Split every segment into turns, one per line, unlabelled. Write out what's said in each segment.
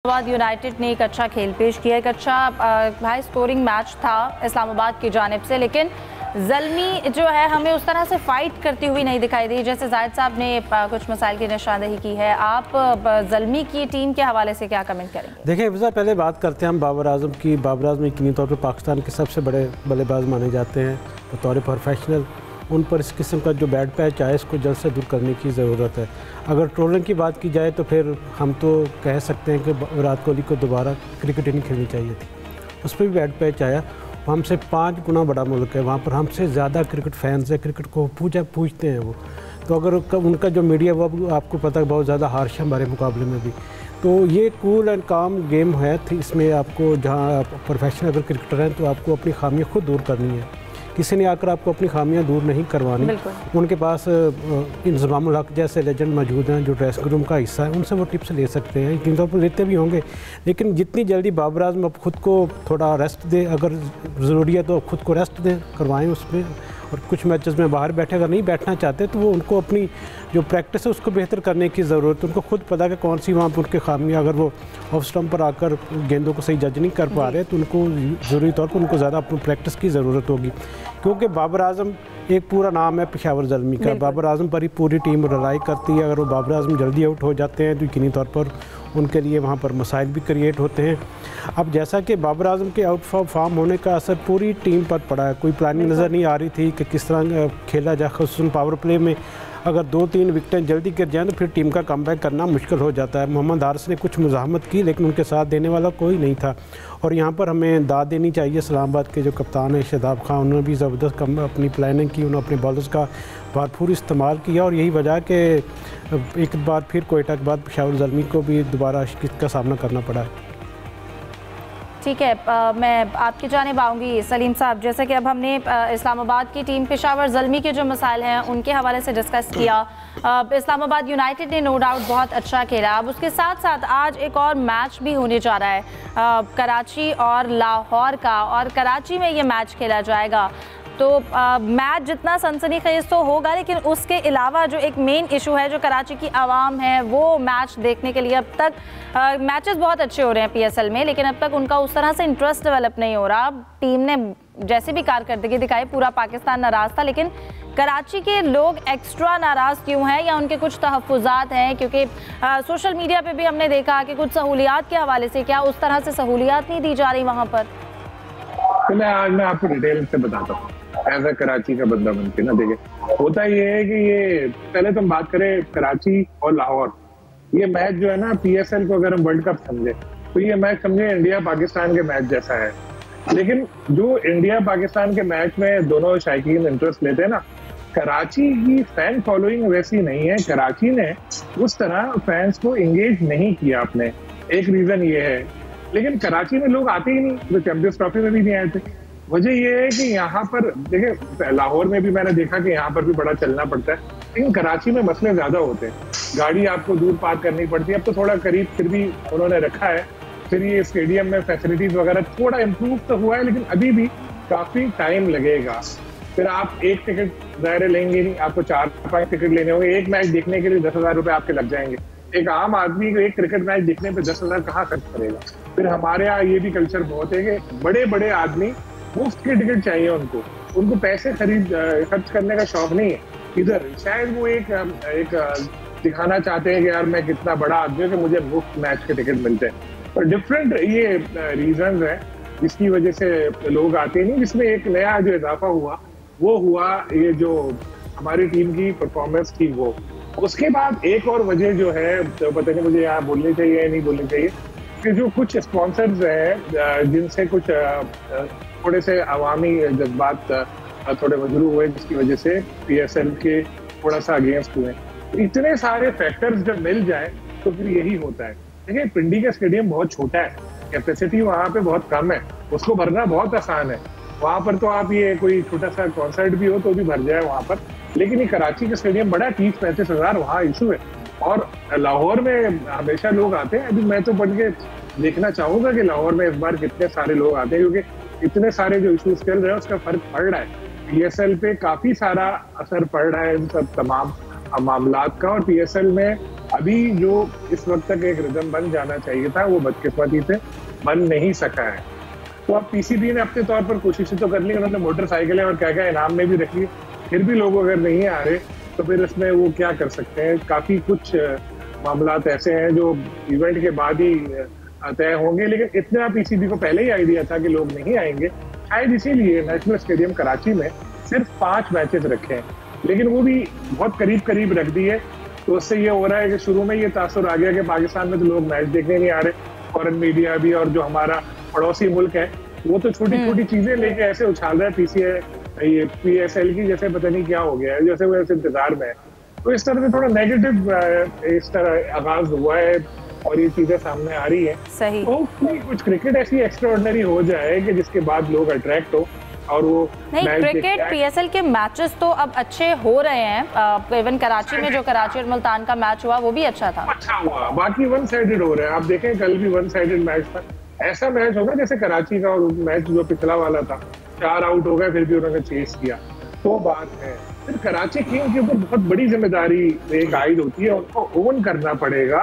Islamabad United ने एक अच्छा खेल पेश किया। एक अच्छा हाई स्कोरिंग मैच था इस्लामाबाद की जानिब से, लेकिन ज़ल्मी जो है हमें उस तरह से फाइट करती हुई नहीं दिखाई दी जैसे जाहिद साहब ने कुछ मसाइल की निशानदेही की है। आप ज़ल्मी की टीम के हवाले से क्या कमेंट करेंगे?
देखिए हिफ्ज़ा, पहले बात करते हैं हम बाबर आजम की। बाबर आजम यकीनी तौर पर पाकिस्तान के सबसे बड़े बल्लेबाज माने जाते हैं बतौर प्रोफेशनल। उन पर इस किस्म का जो बैड पैच आया इसको जल्द से दूर करने की ज़रूरत है। अगर ट्रोलिंग की बात की जाए तो फिर हम तो कह सकते हैं कि विराट कोहली को दोबारा क्रिकेट ही नहीं खेलनी चाहिए थी। उस पर भी बैड पैच आया। हमसे 5 गुना बड़ा मुल्क है, वहाँ पर हमसे ज़्यादा क्रिकेट फैंस है, क्रिकेट को पूछते हैं वो। तो अगर उनका जो मीडिया वो आपको पता है बहुत ज़्यादा हार्श है हमारे मुकाबले में भी। तो ये कूल एंड काम गेम है, इसमें आपको जहाँ प्रोफेशनल अगर क्रिकेटर हैं तो आपको अपनी खामियाँ खुद दूर करनी है। किसी ने आकर आपको अपनी खामियां दूर नहीं करवानी। उनके पास इंज़मामुल हक जैसे लेजेंड मौजूद हैं जो ड्रेसिंग रूम का हिस्सा है, उनसे वो टिप्स ले सकते हैं, यकीन तौर पर लेते भी होंगे। लेकिन जितनी जल्दी बाबर आजम अब खुद को थोड़ा रेस्ट दे, अगर ज़रूरी है तो खुद को रेस्ट दें, करवाएं उसमें। और कुछ मैचेस में बाहर बैठे, अगर नहीं बैठना चाहते तो वो उनको अपनी जो प्रैक्टिस है उसको बेहतर करने की ज़रूरत है। उनको खुद पता कि कौन सी वहाँ पर उनके खामियाँ, अगर वो ऑफ स्टम्प पर आकर गेंदों को सही जज नहीं कर पा रहे तो उनको ज़रूरी तौर पर उनको ज़्यादा अपनी प्रैक्टिस की ज़रूरत होगी। क्योंकि बाबर आजम एक पूरा नाम है पेशावर ज़ल्मी का। बाबर आजम पर ही पूरी टीम रिलाई करती है। अगर वो बाबर आजम जल्दी आउट हो जाते हैं तो यकीनी तौर पर उनके लिए वहाँ पर मसाइल भी क्रिएट होते हैं। अब जैसा कि बाबर आजम के आउट फॉर्म होने का असर पूरी टीम पर पड़ा है, कोई प्लानिंग नज़र नहीं आ रही थी कि किस तरह खेला जाए। ख़ुसूसन पावर प्ले में अगर 2-3 विकेटें जल्दी गिर जाएँ तो फिर टीम का कमबैक करना मुश्किल हो जाता है। मोहम्मद हारिस ने कुछ मुज़ाहमत की लेकिन उनके साथ देने वाला कोई नहीं था। और यहाँ पर हमें दाद देनी चाहिए इस्लामाबाद के जो कप्तान है शादाब खान, उन्होंने भी ज़बरदस्त अपनी प्लानिंग की, उन्होंने अपने बॉलर्स का भरपूर इस्तेमाल किया। और यही वजह कि एक बार फिर कोयटा के बाद पेशावर ज़ल्मी को भी दोबारा शिकस्त का सामना करना पड़ा है।
ठीक है, मैं आपकी जानिब आऊँगी सलीम साहब। जैसे कि अब हमने इस्लामाबाद की टीम पेशावर ज़ल्मी के जो मसाइल हैं उनके हवाले से डिस्कस किया। इस्लामाबाद यूनाइटेड ने नो डाउट बहुत अच्छा खेला। अब उसके साथ साथ आज एक और मैच भी होने जा रहा है कराची और लाहौर का, और कराची में ये मैच खेला जाएगा। तो मैच जितना सनसनीखेज तो होगा, लेकिन उसके अलावा जो एक मेन इशू है जो कराची की आवाम है वो मैच देखने के लिए अब तक मैचेस बहुत अच्छे हो रहे हैं PSL में, लेकिन अब तक उनका उस तरह से इंटरेस्ट डेवलप नहीं हो रहा। टीम ने जैसे भी कारकर्दगी दिखाई पूरा पाकिस्तान नाराज़ था, लेकिन कराची के लोग एक्स्ट्रा नाराज़ क्यों हैं, या उनके कुछ तहफ़्फ़ुज़ात हैं? क्योंकि सोशल मीडिया पर भी हमने देखा कि कुछ सहूलियात के हवाले से क्या उस तरह से सहूलियात नहीं दी जा रही वहाँ पर?
तो मैं आपको डिटेल से बताता हूँ एज अ कराची का बंदा बन के ना। देखिए होता ये है कि ये पहले तो हम बात करें कराची और लाहौर, ये मैच जो है ना PSL को अगर हम वर्ल्ड कप समझे तो ये मैच समझे इंडिया पाकिस्तान के मैच जैसा है। लेकिन जो इंडिया पाकिस्तान के मैच में दोनों शायकीन इंटरेस्ट लेते हैं ना, कराची की फैन फॉलोइंग वैसी नहीं है। कराची ने उस तरह फैंस को एंगेज नहीं किया अपने, एक रीजन ये है। लेकिन कराची में लोग आते ही नहीं, तो चैंपियंस ट्रॉफी में भी नहीं आए थे। वजह ये है कि यहाँ पर देखिए लाहौर में भी मैंने देखा कि यहाँ पर भी बड़ा चलना पड़ता है, लेकिन कराची में मसले ज्यादा होते हैं। गाड़ी आपको दूर पार्क करनी पड़ती है। अब तो थोड़ा करीब फिर भी उन्होंने रखा है, फिर ये स्टेडियम में फैसिलिटीज वगैरह थोड़ा इम्प्रूव तो हुआ है, लेकिन अभी भी काफी टाइम लगेगा। फिर आप एक टिकट दायरे लेंगे नहीं, आपको 4-5 टिकट लेने होंगे। एक मैच देखने के लिए 10,000 रुपए आपके लग जाएंगे। एक आम आदमी को एक क्रिकेट मैच देखने पे 10,000 कहाँ खर्च करेगा? फिर हमारे यहाँ ये भी कल्चर बहुत है कि बड़े बड़े आदमी मुफ्त के टिकट चाहिए, उनको पैसे खर्च करने का शौक नहीं है। इधर शायद वो एक दिखाना चाहते हैं कि यार मैं कितना बड़ा आदमी हूँ कि मुझे मुफ्त मैच के टिकट मिलते हैं। और डिफरेंट ये रीजंस है जिसकी वजह से लोग आते नहीं। जिसमें एक नया जो इजाफा हुआ वो हुआ ये जो हमारी टीम की परफॉर्मेंस थी वो। उसके बाद एक और वजह जो है, तो पता नहीं मुझे यहाँ बोलनी चाहिए या नहीं बोलनी चाहिए, कि जो कुछ स्पॉन्सर्स हैं जिनसे कुछ थोड़े से अवामी जज्बात थोड़े मजरू हुए, जिसकी वजह से PSL के थोड़ा सा अगेंस्ट हुए। इतने सारे फैक्टर्स जब मिल जाए तो फिर यही होता है। देखिए पिंडी का स्टेडियम बहुत छोटा है, कैपेसिटी वहाँ पे बहुत कम है, उसको भरना बहुत आसान है। वहाँ पर तो आप ये कोई छोटा सा कॉन्सर्ट भी हो तो भी भर जाए वहाँ पर, लेकिन ये कराची का स्टेडियम बड़ा 30-35 हज़ार वहाँ इशू है। और लाहौर में हमेशा लोग आते हैं। अभी मैं तो बढ़ के देखना चाहूंगा कि लाहौर में इस बार कितने सारे लोग आते हैं, क्योंकि इतने सारे जो इशूज चल रहे हैं उसका फर्क पड़ रहा है। PSL पे काफी सारा असर पड़ रहा है इन सब तमाम मामलात का। और PSL में अभी जो इस वक्त तक एक रिदम बन जाना चाहिए था वो बदकिस्मती से बन नहीं सका है। तो अब पीसीबी ने अपने तौर पर कोशिशें तो कर ली, उन्होंने मोटरसाइकिलें और क्या क्या इनाम में भी रखी, फिर भी लोग अगर नहीं आ रहे तो फिर इसमें वो क्या कर सकते हैं। काफी कुछ मामलात ऐसे हैं जो इवेंट के बाद ही तय होंगे, लेकिन इतना पीसीबी को पहले ही आइडिया था कि लोग नहीं आएंगे, शायद इसीलिए नेशनल स्टेडियम कराची में सिर्फ 5 मैचेस रखे हैं, लेकिन वो भी बहुत करीब करीब रख दिए। तो उससे ये हो रहा है कि शुरू में ये तासुर आ गया कि पाकिस्तान में तो लोग मैच देखने नहीं आ रहे, फॉरेन मीडिया भी और जो हमारा पड़ोसी मुल्क है वो तो छोटी छोटी चीजें लेके ऐसे उछाल रहा है ये PSL की जैसे पता नहीं क्या हो गया है, जैसे वो ऐसे इंतजार में है। तो इस तरह से थोड़ा नेगेटिव इस तरह आगाज हुआ है और ये चीजें सामने आ रही है।
सही।
तो कुछ क्रिकेट ऐसी एक्स्ट्राऑर्डिनरी हो जाए कि जिसके बाद लोग अट्रैक्ट हो और वो
नहीं। क्रिकेट PSL के मैचेस तो अब अच्छे हो रहे हैं, इवन कराची में जो कराची और मुल्तान का मैच हुआ वो भी अच्छा था।
अच्छा हुआ, बाकी वन साइडेड हो रहे हैं। आप देखें कल भी वन साइडेड मैच था, ऐसा मैच होगा जैसे कराची का मैच जो पिछला वाला था, 4 आउट हो गए फिर भी उन्होंने चेस किया, तो बात है। फिर कराची किंग के ऊपर बहुत बड़ी जिम्मेदारी एक आयद होती है, उनको ओन करना पड़ेगा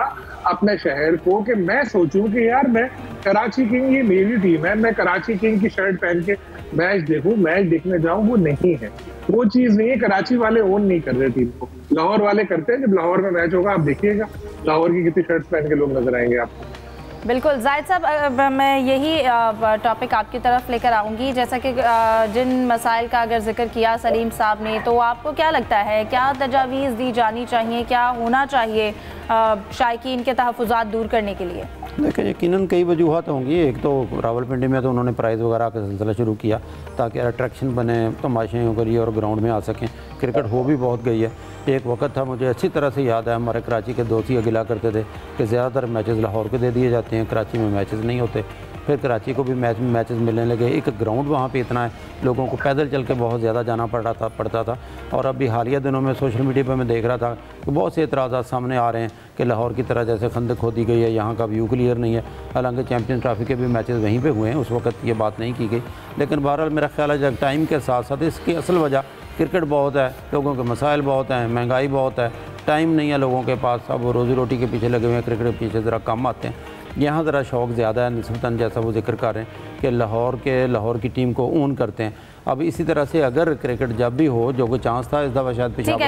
अपने शहर को कि मैं सोचूं कि यार मैं कराची किंग, ये मेरी टीम है, मैं कराची किंग की शर्ट पहन के मैच देखूं, मैच देखने जाऊं, वो नहीं है, वो चीज नहीं है। कराची वाले ओन नहीं कर रहे टीम को, लाहौर वाले करते हैं। जब लाहौर में मैच होगा आप देखिएगा लाहौर की कितनी शर्ट पहन के लोग नजर आएंगे आपको।
बिल्कुल जाहिद साहब, मैं यही टॉपिक आपकी तरफ लेकर आऊँगी। जैसा कि जिन मसाइल का अगर जिक्र किया सलीम साहब ने, तो आपको क्या लगता है क्या तजावीज़ दी जानी चाहिए, क्या होना चाहिए शायकीन के तहफ़्फ़ुज़ात दूर करने के लिए?
देखिए यकीनन कई वजूहत होंगी। एक तो रावलपिंडी में तो उन्होंने प्राइज़ वगैरह का सिलसिला शुरू किया ताकि अट्रैक्शन बने, तमाशे करिए और ग्राउंड में आ सकें। क्रिकेट हो भी बहुत गई है। एक वक्त था, मुझे अच्छी तरह से याद है, हमारे कराची के दोस्त ही गिला करते थे कि ज़्यादातर मैचेस लाहौर के दे दिए जाते हैं, कराची में मैचेस नहीं होते। फिर कराची को भी मैचेस मिलने लगे। एक ग्राउंड वहाँ पे इतना है, लोगों को पैदल चल के बहुत ज़्यादा जाना पड़ता था। और अभी हालिया दिनों में सोशल मीडिया पर मैं देख रहा था कि बहुत से एतराज़ात सामने आ रहे हैं कि लाहौर की तरह जैसे खंदक खोदी गई है, यहाँ का व्यू क्लियर नहीं है। हालांकि चैम्पियंस ट्रॉफी के भी मैचेस वहीं पे हुए हैं, उस वक्त ये बात नहीं की गई। लेकिन बहरहाल मेरा ख्याल है जब टाइम के साथ साथ इसकी असल वजह क्रिकेट बहुत है, लोगों के मसाइल बहुत हैं, महंगाई बहुत है, टाइम नहीं है लोगों के पास, अब रोज़ी रोटी के पीछे लगे हुए हैं, क्रिकेट के पीछे ज़रा कम आते हैं। यहाँ ज़रा शौक़ ज़्यादा है निस्बतन, जैसा वो जिक्र कर रहे हैं कि लाहौर की टीम को ओन करते हैं। अब इसी तरह से अगर क्रिकेट जब भी हो, जो कोई चांस था इस दफ़ा शायद पिछला